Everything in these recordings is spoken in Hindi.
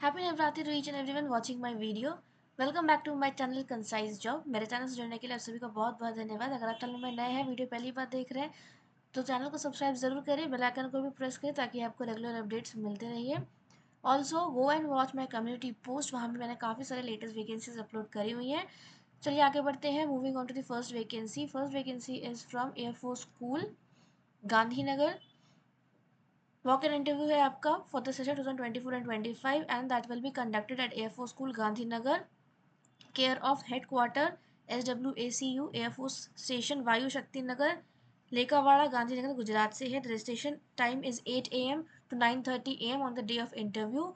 Happy Navratri to each and everyone watching my video. Welcome back to my channel concise job. मेरे चैनल से जुड़ने के लिए आप सभी का बहुत बहुत धन्यवाद। अगर आप चैनल में नए हैं, वीडियो पहली बार देख रहे हैं तो चैनल को सब्सक्राइब जरूर करें, बेल आइकन को भी प्रेस करें ताकि आपको रेगुलर अपडेट्स मिलते रहिए। Also go and watch my community post, वहाँ भी मैंने काफ़ी सारे लेटेस्ट वैकेंसीज अपलोड करी हुई हैं। चलिए आगे बढ़ते हैं। Moving on to the first vacancy. First vacancy is from air force school Gandhinagar. Walk in interview है आपका for the session 2024 and 25 and that will be conducted at air force school Gandhinagar, care of headquarter SWACU air force station Vayu Shakti Nagar, Lekawada, Gandhinagar, Gujarat से है। Registration time is 8 AM to 9:30 AM on the day of interview.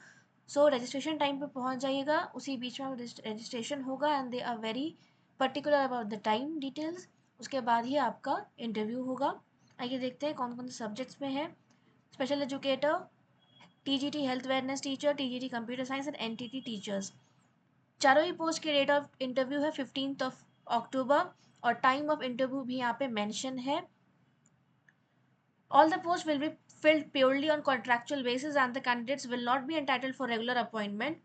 So registration time पे पहुंच जाइएगा, उसी बीच में रजिस्ट्रेशन होगा and they are very particular about the time details. उसके बाद ही आपका इंटरव्यू होगा। आइए देखते हैं कौन कौन से सब्जेक्ट्स में है। Special educator, TGT health awareness teacher, TGT computer science and NTT teachers. चारों ही पोस्ट की डेट ऑफ इंटरव्यू है 15 अक्टूबर और टाइम ऑफ इंटरव्यू भी यहाँ पे मेंशन है। All the posts will be filled purely on contractual basis and the candidates will not be entitled for regular appointment.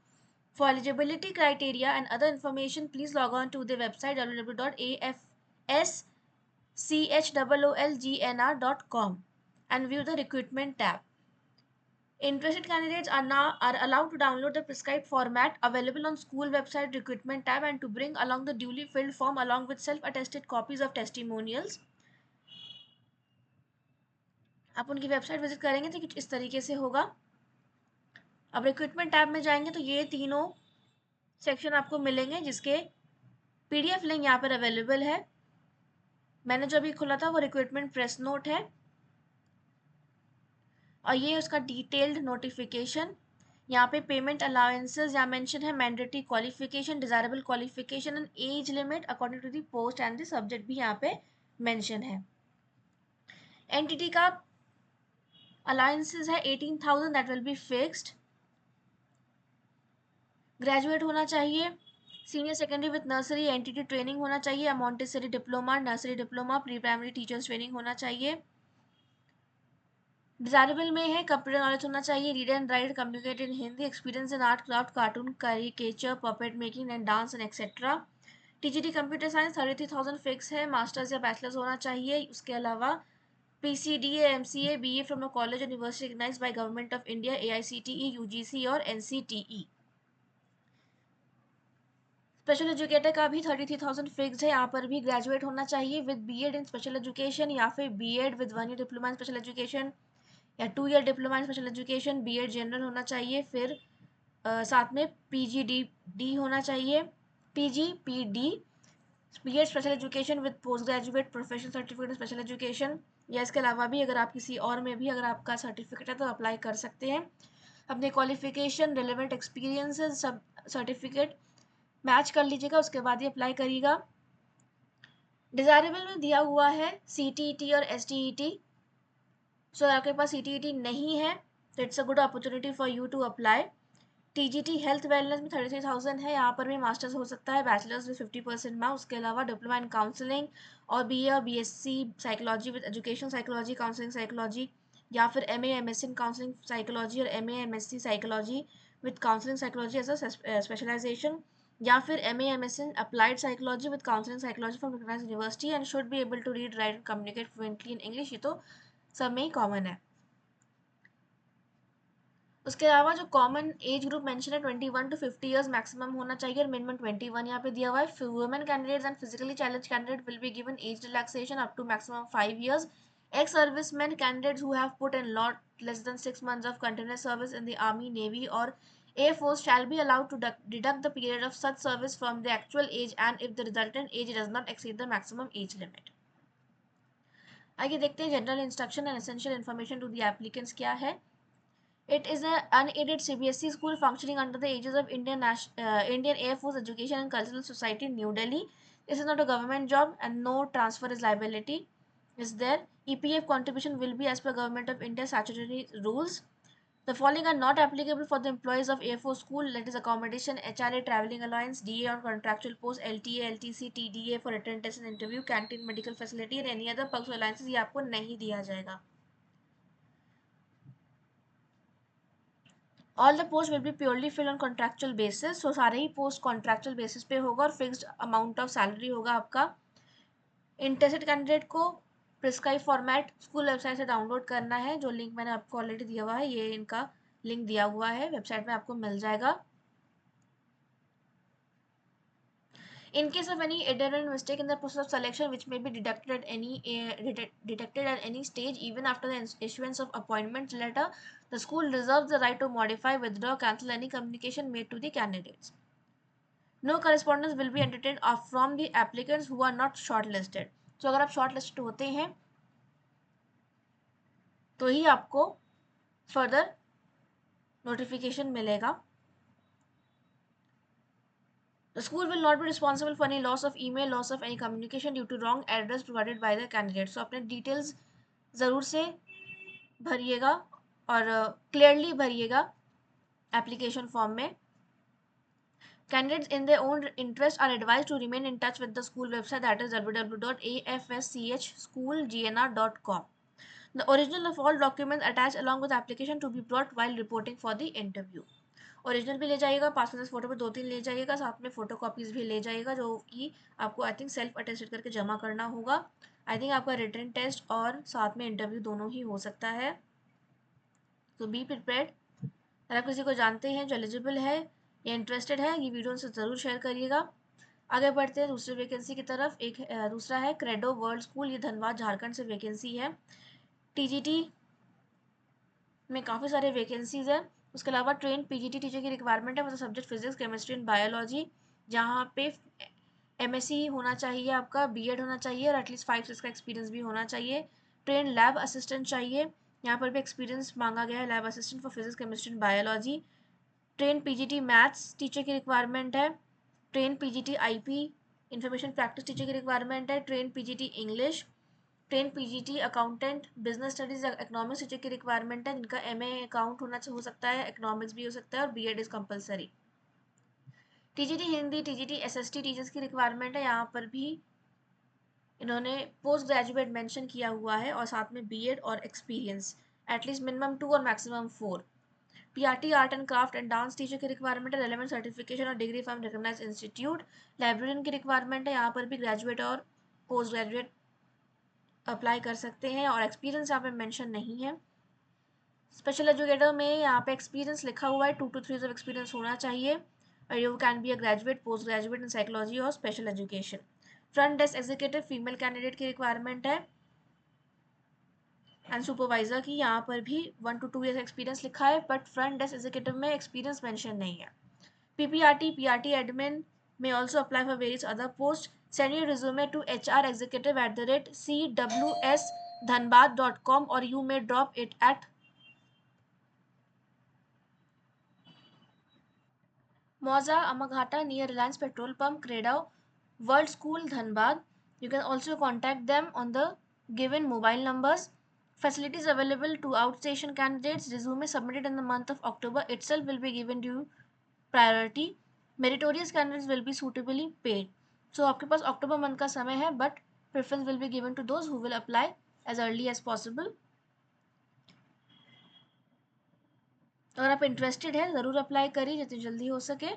For eligibility criteria and other information, please log on to the website www.afscholgnr.com and view the recruitment tab. Interested candidates are allowed to download the prescribed format available on school website recruitment tab and to bring along the duly filled form along with self-attested copies of testimonials. आप उनकी वेबसाइट विजिट करेंगे तो कुछ इस तरीके से होगा। अब रिक्रूटमेंट टैब में जाएंगे तो ये तीनों सेक्शन आपको मिलेंगे जिसके PDF लिंक यहाँ पर अवेलेबल है। मैंने जो अभी खोला था वो रिक्रूटमेंट प्रेस नोट है और ये उसका डिटेल्ड नोटिफिकेशन। यहाँ पे पेमेंट अलाउंसेस यहाँ मेंशन है, mandatory qualification, desirable qualification and age limit according to the post and the subject भी यहाँ पे मेंशन है। एनटीटी का अलाउंसेस है 18,000 that will be fixed. Graduate होना चाहिए, senior secondary with nursery NTT training होना चाहिए, Montessori diploma, nursery diploma, pre primary teachers training होना चाहिए। डिजायरेबल में है कंप्यूटर नॉलेज होना चाहिए, read and write, communicate in Hindi, experience in art craft, cartoon, caricature, puppet making and dance and etcetera. TGT computer science 33,000 fix है, मास्टर्स या बैचलर्स होना चाहिए। उसके अलावा PCDA, MCA, BA from a college university recognised by government of India, AICTE, UGC और NCTE। स्पेशल एजुकेटर का भी 33,000 फिक्स है, यहाँ पर भी ग्रेजुएट होना चाहिए with BEd in special education या फिर BEd with 1 year diploma in special education या 2 year diploma in special education. BEd general होना चाहिए, फिर साथ में PGD होना चाहिए, PGPD, BEd special education with post graduate professional certificate special education. या इसके अलावा भी अगर आप किसी और में भी अगर आपका सर्टिफिकेट है तो अप्लाई कर सकते हैं। अपने क्वालिफिकेशन, रिलेवेंट एक्सपीरियंसेस सब सर्टिफिकेट मैच कर लीजिएगा, उसके बाद ही अप्लाई करिएगा। डिजायरेबल में दिया हुआ है CTET और STET। सो आपके पास CTET नहीं है तो it's a good opportunity for you to apply. TGT health wellness में 33,000 है, यहाँ पर भी मास्टर्स हो सकता है, बैचलर्स विद 50% मार्क्स। उसके अलावा डिप्लोमा इन काउंसलिंग और BA और BSc psychology with education psychology, counselling psychology, या फिर MA MSc in counselling psychology और MA MSc psychology with counselling psychology as a specialisation, या फिर MA MSc in applied psychology with counselling psychology from recognised university and should be able to read write and communicate fluently in English. ये तो सब में ही कॉमन है। उसके अलावा जो कॉमन एज ग्रुप मेंशन है 21 to 50 ईयर्स मैक्सिमम होना चाहिए और मिनिमम 21 यहाँ पे दिया हुआ है। Women candidates and physically challenge candidate will be given age relaxation up to maximum 5 years. Ex serviceman candidates who have put in lot less than 6 months of continuous service in the army, navy or air force shall be allowed to deduct the period of such service from the actual age and if the resultant age does not exceed the maximum age limit। आगे देखते हैं general instruction and essential information to the applicants क्या है। It is an unaided CBSE school functioning under the aegis of Indian Air Force Education and Cultural Society, New Delhi. This is not a government job and no transfer is liability is there. EPF contribution will be as per Government of India statutory rules. The following are not applicable for the employees of Air Force School, that is accommodation, HRA, travelling allowance, DA on contractual post, LTA, LTC, TDA for written test and interview, canteen, medical facility and any other perks or allowances ये आपको नहीं दिया जाएगा। All the post will be purely fill on contractual basis, so सारे ही पोस्ट कॉन्ट्रैक्चुअल बेसिस पे होगा और फिक्स्ड अमाउंट ऑफ सैलरी होगा आपका। इंटरेस्टेड कैंडिडेट को प्रिस्क्राइब फॉर्मेट स्कूल वेबसाइट से डाउनलोड करना है, जो लिंक मैंने आपको ऑलरेडी दिया हुआ है, ये इनका लिंक दिया हुआ है वेबसाइट में, आपको मिल जाएगा। In case of any error and mistake in the process of selection which may be detected at any stage even after the issuance of appointment letter, the school reserves the right to modify, withdraw, cancel any communication made to the candidates. No correspondence will be entertained from the applicants who are not shortlisted. So अगर आप shortlisted होते हैं तो ही आपको further notification मिलेगा। The school will not be responsible for any loss of email, loss of any communication due to wrong address provided by the candidate. So अपने details ज़रूर से भरिएगा और क्लियरली भरिएगा एप्लीकेशन फॉर्म में। Candidates in their own interest are advised to remain in touch with the school website, that is www.afschschoolgnr.com. The original of all documents attached along with the application to be brought while reporting for the interview. Original भी ले जाइएगा, पासपोर्ट साइज फोटो पे 2-3 ले जाइएगा, साथ में फोटो कॉपीज भी ले जाइएगा, जो कि आपको आई थिंक सेल्फ अटेस्टेड करके जमा करना होगा। आई थिंक आपका रिटन टेस्ट और साथ में इंटरव्यू दोनों ही हो सकता है, तो बी प्रिपेयर्ड। अगर आप किसी को जानते हैं जो एलिजिबल है या इंटरेस्टेड है, ये वीडियो उनसे ज़रूर शेयर करिएगा। आगे बढ़ते हैं दूसरी वैकेंसी की तरफ। एक दूसरा है क्रेडो वर्ल्ड स्कूल, ये धनबाद झारखंड से वैकेंसी है। टीजीटी में काफ़ी सारे वैकेंसीज है। उसके अलावा ट्रेन पीजीटी टीचर की रिक्वायरमेंट है, मतलब subject physics, chemistry and biology, जहाँ पे एमएससी होना चाहिए आपका, बीएड होना चाहिए और एटलीस्ट 5 ईयर्स का एक्सपीरियंस भी होना चाहिए। ट्रेन लैब असिस्टेंट चाहिए, यहाँ पर भी एक्सपीरियंस मांगा गया है, lab assistant for physics, chemistry and biology. Train PGT maths teacher की रिक्वायरमेंट है। Train PGT IP information practice teacher की रिक्वायरमेंट है। Train PGT English, train PGT accountant business studies economics teacher की रिक्वायरमेंट है, जिनका एमए अकाउंट हो सकता है, इकोनॉमिक्स भी हो सकता है और BEd is compulsory. TGT Hindi, TGT SST teachers की रिक्वायरमेंट है, यहाँ पर भी इन्होंने पोस्ट ग्रेजुएट मेंशन किया हुआ है और साथ में बीएड और एक्सपीरियंस एटलीस्ट मिनिमम 2 और maximum 4। PRT art and craft and dance teacher की रिक्वायरमेंट है, रेलेवेंट सर्टिफिकेशन और degree from recognised institute. Librarian की रिक्वायरमेंट है, यहाँ पर भी ग्रेजुएट और पोस्ट ग्रेजुएट अप्लाई कर सकते हैं और एक्सपीरियंस यहाँ पे मेंशन नहीं है। स्पेशल एजुकेटर में यहाँ पे एक्सपीरियंस लिखा हुआ है, 2 to 3 years ऑफ एक्सपीरियंस होना चाहिए और you can be a graduate, post graduate in psychology और special education. Front desk executive female candidate की रिक्वायरमेंट है एंड सुपरवाइजर की, यहाँ पर भी 1 to 2 years एक्सपीरियंस लिखा है, बट फ्रंट डेस्क एग्जीक्यूटिव में एक्सपीरियंस मेंशन नहीं है। PRT admin may also apply for various other posts. Send your resume to hrexecutive@cwsdhanbad.com or you may drop it at Mauza Amagata near Reliance Petrol Pump, Creda, World School, Dhanbad. You can also contact them on the given mobile numbers. Facilities available to outstation candidates. Resume submitted in the month of October itself will be given due priority. Meritorious candidates will be suitably paid. So आपके पास अक्टूबर मंथ का समय है, but preference will be given to those who will apply as early as possible. अगर आप इंटरेस्टेड है ज़रूर अप्लाई करिए जितनी जल्दी हो सके।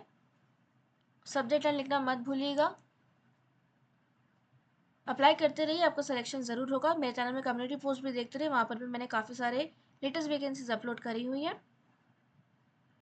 सब्जेक्ट लाइन लिखना मत भूलिएगा। अप्लाई करते रहिए, आपका सिलेक्शन ज़रूर होगा। मेरे चैनल में कम्युनिटी पोस्ट भी देखते रहिए, वहाँ पर भी मैंने काफ़ी सारे लेटेस्ट वैकेंसीज अपलोड करी हुई हैं।